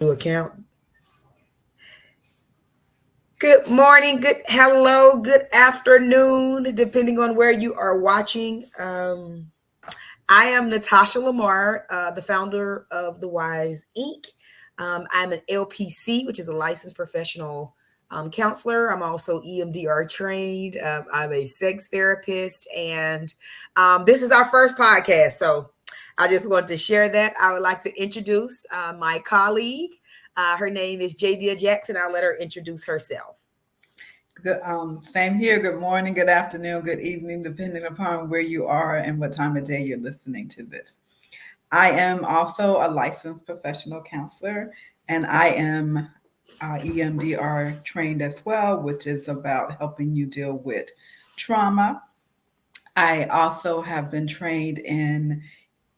New account. Good morning, good hello, good afternoon, depending on where you are watching. I am Natasha Lamar, the founder of The Wise Inc. I'm an LPC, which is a licensed professional counselor. I'm also EMDR trained. I'm a sex therapist, and this is our first podcast. So I just wanted to share that. I would like to introduce my colleague. Her name is Jadia Jackson. I'll let her introduce herself. Good, same here. Good morning, good afternoon, good evening, depending upon where you are and what time of day you're listening to this. I am also a licensed professional counselor, and I am EMDR trained as well, which is about helping you deal with trauma. I also have been trained in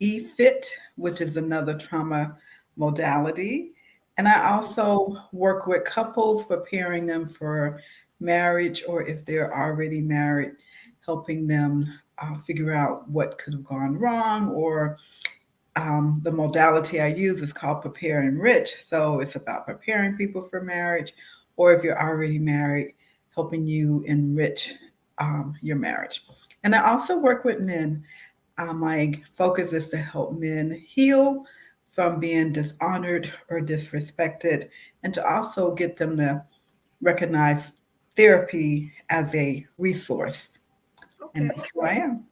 EFIT, which is another trauma modality. And I also work with couples, preparing them for marriage, or if they're already married, helping them figure out what could have gone wrong. Or the modality I use is called Prepare Enrich. So it's about preparing people for marriage, or if you're already married, helping you enrich your marriage. And I also work with men. My focus is to help men heal from being dishonored or disrespected, and to also get them to recognize therapy as a resource. And Okay. that's who I am.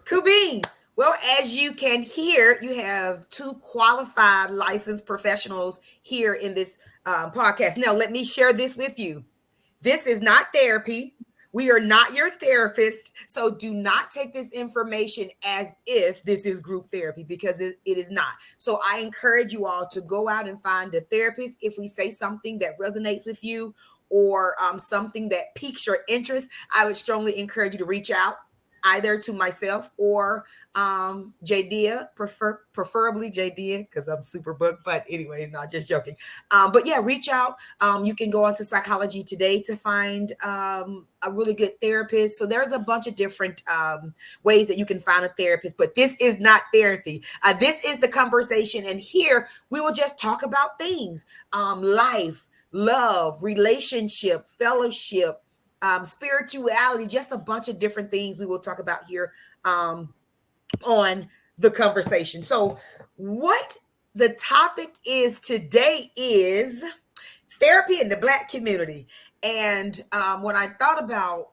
Cool beans. Well, as you can hear, you have two qualified licensed professionals here in this podcast. Now, let me share this with you. This is not therapy. We are not your therapist. So do not take this information as if this is group therapy, because it is not. So I encourage you all to go out and find a therapist. If we say something that resonates with you, or something that piques your interest, I would strongly encourage you to reach out either to myself or Jadia, preferably Jadia, because I'm super booked. But anyways, not just joking. But yeah, reach out. You can go onto Psychology Today to find a really good therapist. So there's a bunch of different ways that you can find a therapist, but this is not therapy. This is the conversation, and here we will just talk about things, life, love, relationship, fellowship, spirituality, just a bunch of different things we will talk about here on the conversation. So, what the topic is today is therapy in the Black community. And when I thought about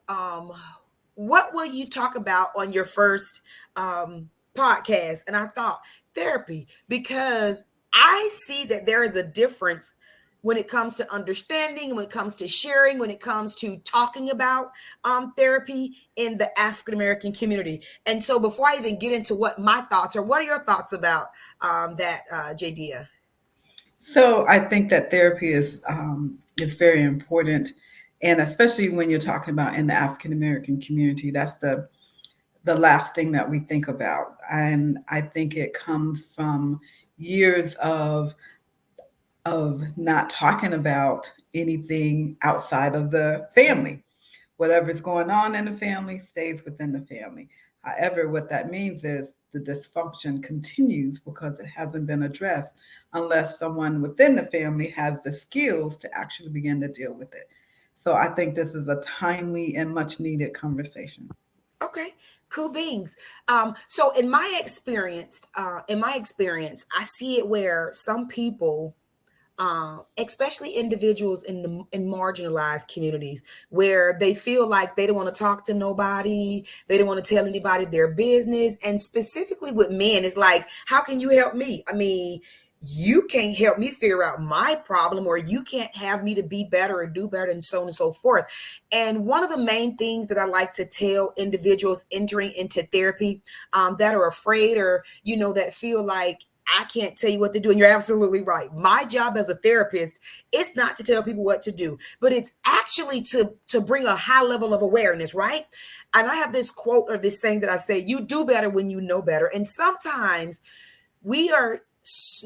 what will you talk about on your first podcast, and I thought therapy, because I see that there is a difference when it comes to understanding, when it comes to sharing, when it comes to talking about therapy in the African American community. And so, before I even get into what my thoughts are, what are your thoughts about that, JD? So I think that therapy is very important, and especially when you're talking about in the African American community, that's the last thing that we think about. And I think it comes from years of not talking about anything outside of the family. Whatever's going on in the family stays within the family. However, what that means is the dysfunction continues because it hasn't been addressed unless someone within the family has the skills to actually begin to deal with it. So I think this is a timely and much needed conversation. Okay, cool beans. So in my experience, I see it where some people, especially individuals in marginalized communities, where they feel like they don't want to talk to nobody, they don't want to tell anybody their business, and specifically with men, it's like, how can you help me? I mean, you can't help me figure out my problem, or you can't have me to be better and do better, and so on and so forth. And one of the main things that I like to tell individuals entering into therapy, that are afraid, or that feel like I can't tell you what to do. And you're absolutely right. My job as a therapist is not to tell people what to do, but it's actually to bring a high level of awareness, right? And I have this quote, or this saying that I say, you do better when you know better. And sometimes we are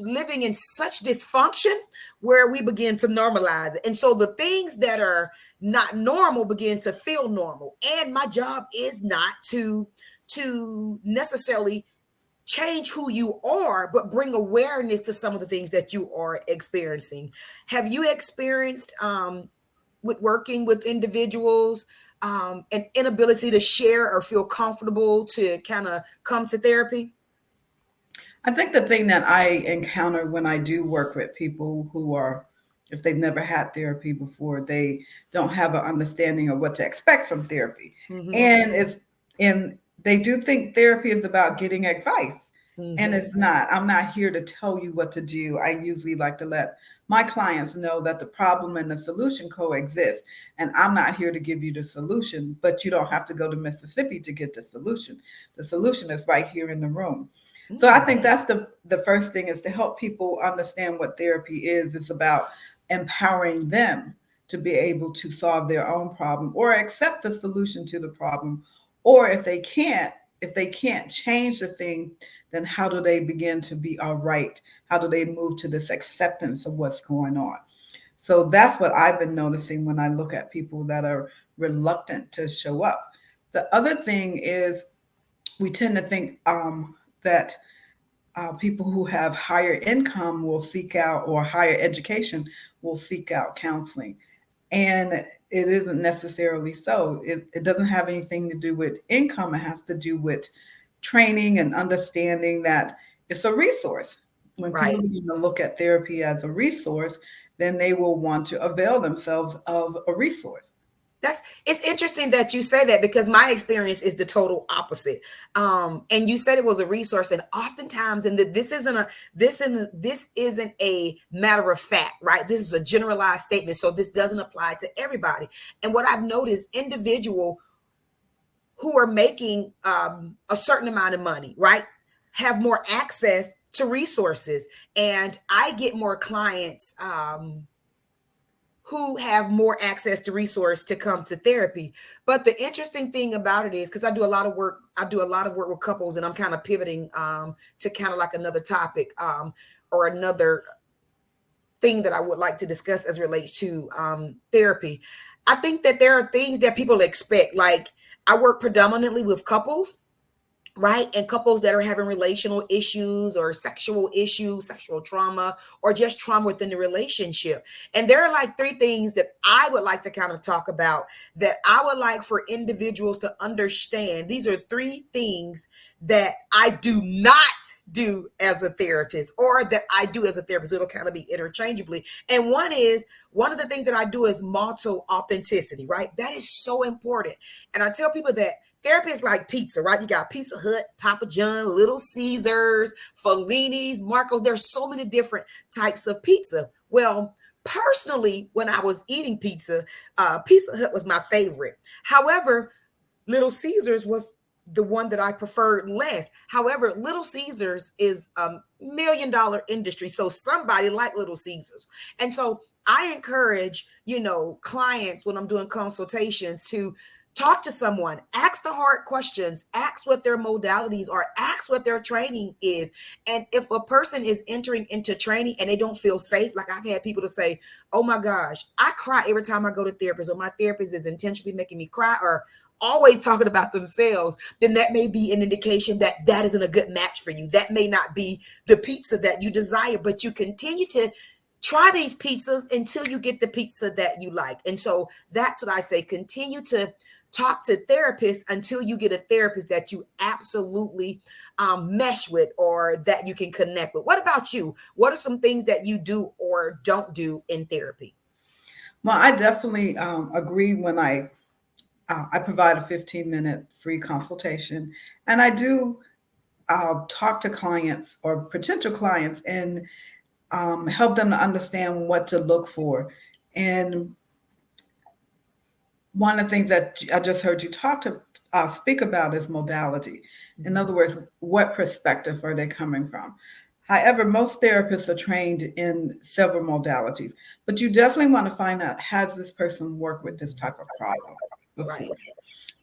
living in such dysfunction where we begin to normalize it. And so the things that are not normal begin to feel normal. And my job is not to necessarily change who you are, but bring awareness to some of the things that you are experiencing. Have you experienced with working with individuals an inability to share or feel comfortable to kind of come to therapy? I think the thing that I encounter when I do work with people who are, if they've never had therapy before, they don't have an understanding of what to expect from therapy. Hmm. And they do think therapy is about getting advice. And Hmm. it's not. I'm not here to tell you what to do. I usually like to let my clients know that the problem and the solution coexist. And I'm not here to give you the solution, but you don't have to go to Mississippi to get the solution. The solution is right here in the room. So I think that's the first thing, is to help people understand what therapy is. It's about empowering them to be able to solve their own problem or accept the solution to the problem. Or if they can't change the thing, then how do they begin to be all right? How do they move to this acceptance of what's going on? So that's what I've been noticing when I look at people that are reluctant to show up. The other thing is, we tend to think that people who have higher income will seek out, or higher education will seek out counseling. And it isn't necessarily so. It doesn't have anything to do with income. It has to do with training and understanding that it's a resource. When people Right. begin to look at therapy as a resource, then they will want to avail themselves of a resource. That's it's interesting that you say that, because my experience is the total opposite. And you said it was a resource, and oftentimes, and that this isn't a matter of fact, right? This is a generalized statement, so this doesn't apply to everybody. And what I've noticed, individual who are making a certain amount of money, right, have more access to resources, and I get more clients who have more access to resource to come to therapy. But the interesting thing about it is, because I do a lot of work with couples, and I'm kind of pivoting to kind of like another topic or another thing that I would like to discuss as relates to therapy. I think that there are things that people expect. Like, I work predominantly with couples, right? And couples that are having relational issues or sexual issues, sexual trauma, or just trauma within the relationship. And there are like three things that I would like to kind of talk about, that I would like for individuals to understand. These are three things that I do not do as a therapist, or that I do as a therapist. It'll kind of be interchangeably. And one of the things that I do is motto authenticity, right? That is so important. And I tell people that therapy is like pizza, right? You got Pizza Hut, Papa John, Little Caesars, Fellini's, Marco's. There's so many different types of pizza. Well, personally, when I was eating pizza, Pizza Hut was my favorite. However, Little Caesars was the one that I preferred less. However, Little Caesars is $1 million industry. So somebody like Little Caesars. And so I encourage, clients, when I'm doing consultations, to talk to someone, ask the hard questions, ask what their modalities are, ask what their training is. And if a person is entering into training and they don't feel safe, like I've had people to say, oh my gosh, I cry every time I go to therapist, or my therapist is intentionally making me cry, or always talking about themselves, then that may be an indication that that isn't a good match for you. That may not be the pizza that you desire, but you continue to try these pizzas until you get the pizza that you like. And so that's what I say. Continue to talk to therapists until you get a therapist that you absolutely mesh with, or that you can connect with. What about you? What are some things that you do or don't do in therapy? Well, I definitely agree when I provide a 15-minute free consultation, and I do talk to clients or potential clients, and help them to understand what to look for. And one of the things that I just heard you speak about is modality. In Mhm. other words, what perspective are they coming from? However, most therapists are trained in several modalities, but you definitely want to find out, has this person worked with this type of problem Right. before?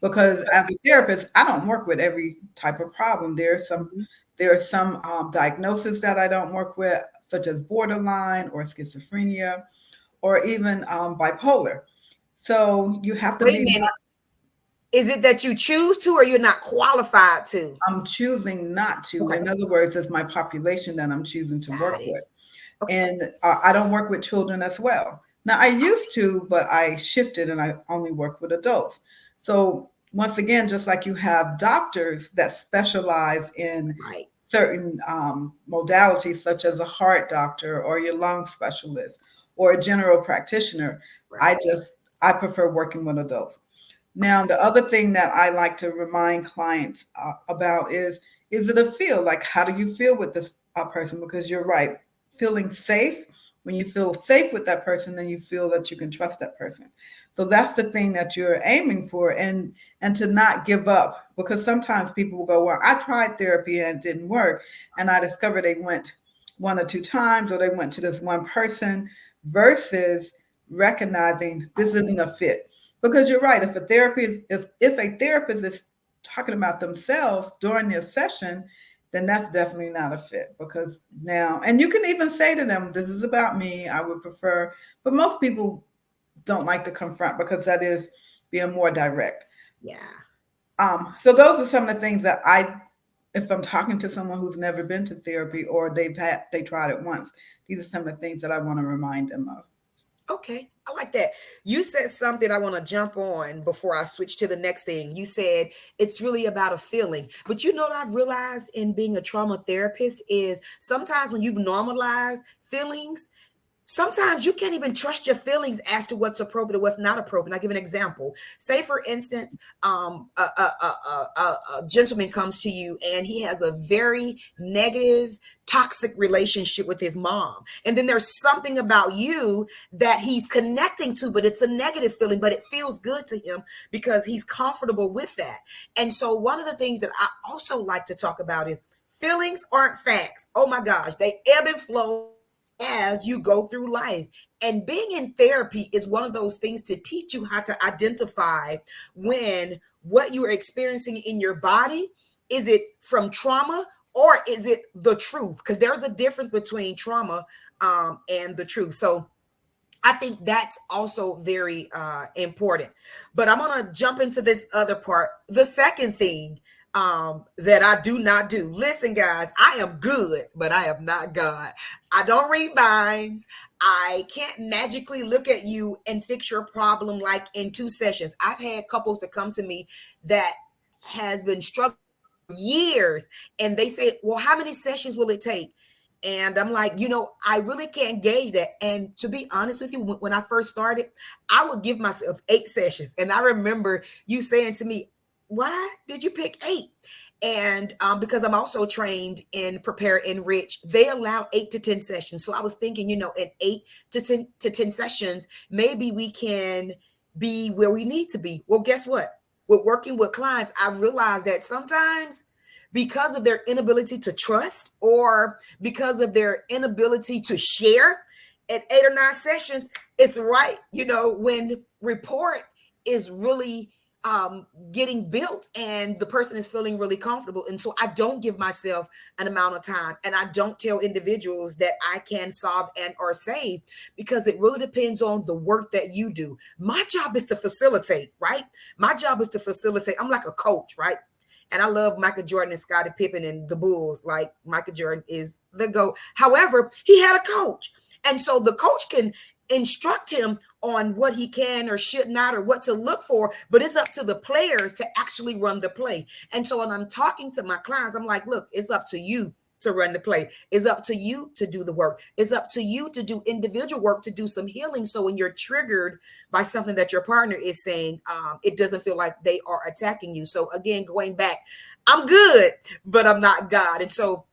Because as a therapist, I don't work with every type of problem. Mhm. There are some diagnoses that I don't work with, such as borderline or schizophrenia, or even bipolar. So you have to Wait a be. minute. Is it that you choose to or you're not qualified to? I'm choosing not to. Okay. In other words, it's my population that I'm choosing to work Got it. with. Okay. And I don't work with children as well. Now, I used to, but I shifted and I only work with adults. So, once again, just like you have doctors that specialize in Right. certain modalities, such as a heart doctor or your lung specialist or a general practitioner, Right. I prefer working with adults. Now, the other thing that I like to remind clients about is it a feel? Like, how do you feel with this person? Because you're right, feeling safe. When you feel safe with that person, then you feel that you can trust that person. So that's the thing that you're aiming for, and to not give up. Because sometimes people will go, "Well, I tried therapy and it didn't work," and I discovered they went one or two times, or they went to this one person, versus recognizing this isn't a fit. Because you're right, if a therapist is talking about themselves during their session, then that's definitely not a fit. Because now, and you can even say to them, "This is about me. I would prefer," but most people don't like to confront because that is being more direct. Yeah. So those are some of the things that if I'm talking to someone who's never been to therapy or they tried it once, these are some of the things that I want to remind them of. Okay, I like that. You said something I want to jump on before I switch to the next thing. You said it's really about a feeling. But you know what I've realized in being a trauma therapist is sometimes when you've normalized feelings, sometimes you can't even trust your feelings as to what's appropriate or what's not appropriate. I'll give an example. Say, for instance, a gentleman comes to you and he has a very negative, toxic relationship with his mom. And then there's something about you that he's connecting to, but it's a negative feeling, but it feels good to him because he's comfortable with that. And so, one of the things that I also like to talk about is feelings aren't facts. Oh my gosh, they ebb and flow as you go through life. And being in therapy is one of those things to teach you how to identify when what you are experiencing in your body, is it from trauma or is it the truth? Because there's a difference between trauma and the truth. So I think that's also very important. But I'm going to jump into this other part. The second thing that I do not do. Listen, guys, I am good, but I am not God. I don't read minds. I can't magically look at you and fix your problem like in 2 sessions. I've had couples to come to me that has been struggling for years, and they say, well, how many sessions will it take? And I'm like, I really can't gauge that. And to be honest with you, when I first started, I would give myself 8 sessions. And I remember you saying to me, why did you pick 8? And because I'm also trained in Prepare Enrich, they allow 8 to 10 sessions. So I was thinking, in 8 to 10 sessions, maybe we can be where we need to be. Well, guess what? With working with clients, I realized that sometimes because of their inability to trust or because of their inability to share at 8 or 9 sessions, it's right, when rapport is really getting built and the person is feeling really comfortable. And so I don't give myself an amount of time, and I don't tell individuals that I can solve and or save, because it really depends on the work that you do. My job is to facilitate, right? My job is to facilitate. I'm like a coach, right? And I love Michael Jordan and Scottie Pippen and the Bulls. Like, Michael Jordan is the GOAT. However, he had a coach. And so the coach can instruct him on what he can or should not or what to look for, but it's up to the players to actually run the play. And so when I'm talking to my clients, I'm like, look, it's up to you to run the play. It's up to you to do the work. It's up to you to do individual work, to do some healing. So when you're triggered by something that your partner is saying, it doesn't feel like they are attacking you. So again, going back, I'm good, but I'm not God. And so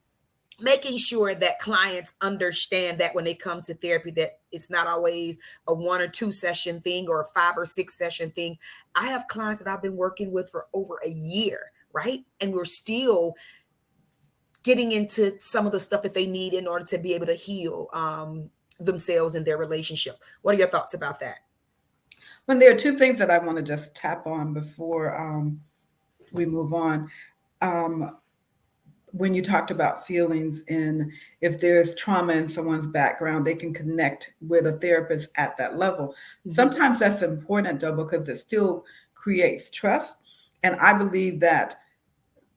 making sure that clients understand that when they come to therapy, that it's not always a 1 or 2 session thing or a 5 or 6 session thing. I have clients that I've been working with for over a year, right? And we're still getting into some of the stuff that they need in order to be able to heal themselves and their relationships. What are your thoughts about that? Well, there are 2 things that I want to just tap on before we move on. When you talked about feelings, and if there's trauma in someone's background, they can connect with a therapist at that level. Mm-hmm. Sometimes that's important, though, because it still creates trust. And I believe that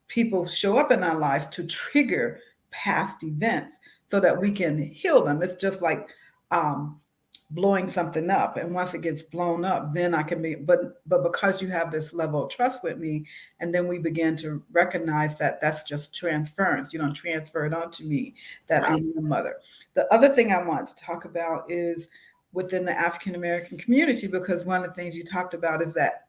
people show up in our lives to trigger past events so that we can heal them. It's just like blowing something up, and once it gets blown up, then I can be, but because you have this level of trust with me, and then we begin to recognize that that's just transference. You don't transfer it onto me, that Right. I'm your mother. The other thing I want to talk about is within the African American community, because one of the things you talked about is that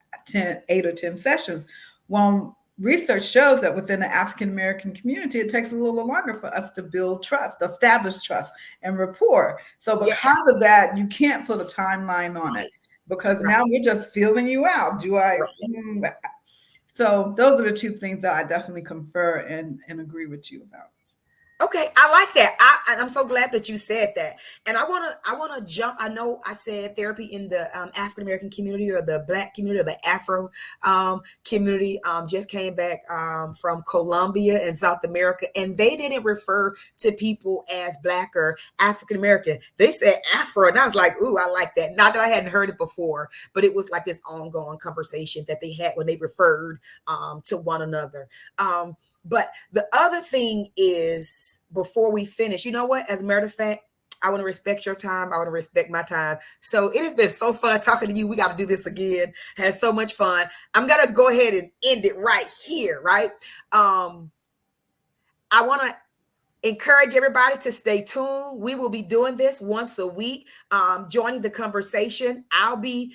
8 or 10 sessions. Well, research shows that within the African American community, it takes a little longer for us to build trust, establish trust and rapport. So Yes. because of that, you can't put a timeline on it, because Right. now we're just feeling you out. Do I? Right. So those are the two things that I definitely confer and agree with you about. Okay, I like that. I'm so glad that you said that. And I wanna jump. I know I said therapy in the African American community or the Black community or the Afro community. Just came back from Colombia and South America, and they didn't refer to people as Black or African American. They said Afro, and I was like, ooh, I like that. Not that I hadn't heard it before, but it was like this ongoing conversation that they had when they referred to one another. But the other thing is, before we finish, you know what? As a matter of fact, I want to respect your time. I want to respect my time. So it has been so fun talking to you. We got to do this again. Had so much fun. I'm going to go ahead and end it right here, right? I want to encourage everybody to stay tuned. We will be doing this once a week, joining the conversation. I'll be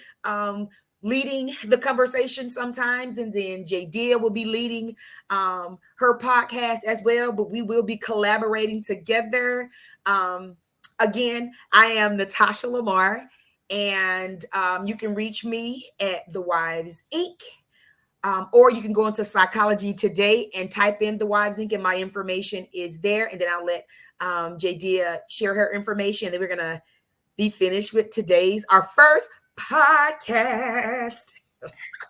leading the conversation sometimes, and then Jaydia will be leading her podcast as well, but we will be collaborating together. Again, I am Natasha Lamar, and you can reach me at The Wives Inc. Or you can go into Psychology Today and type in The Wives Inc. and my information is there. And then I'll let Jaydia share her information. And then we're going to be finished with our first podcast.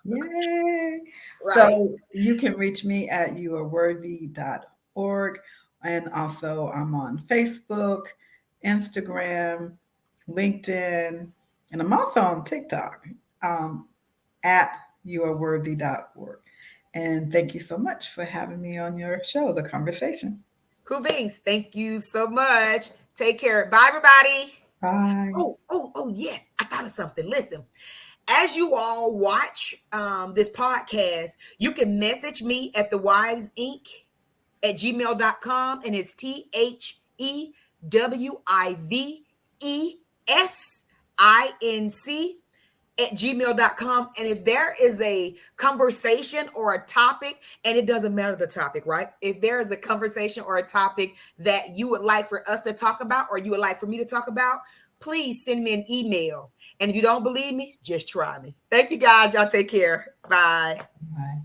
Yay. Right. So you can reach me at youareworthy.org. And also I'm on Facebook, Instagram, LinkedIn, and I'm also on TikTok at youareworthy.org. And thank you so much for having me on your show, The Conversation. Cool beans. Thank you so much. Take care. Bye, everybody. Bye. Oh, yes. I thought of something. Listen. As you all watch this podcast, you can message me at The Wives Inc. at gmail.com, and it's THEWIVESINC at gmail.com. And if there is a conversation or a topic, and it doesn't matter the topic, right? If there is a conversation or a topic that you would like for us to talk about, or you would like for me to talk about, please send me an email. And if you don't believe me, just try me. Thank you, guys. Y'all take care. Bye. Bye.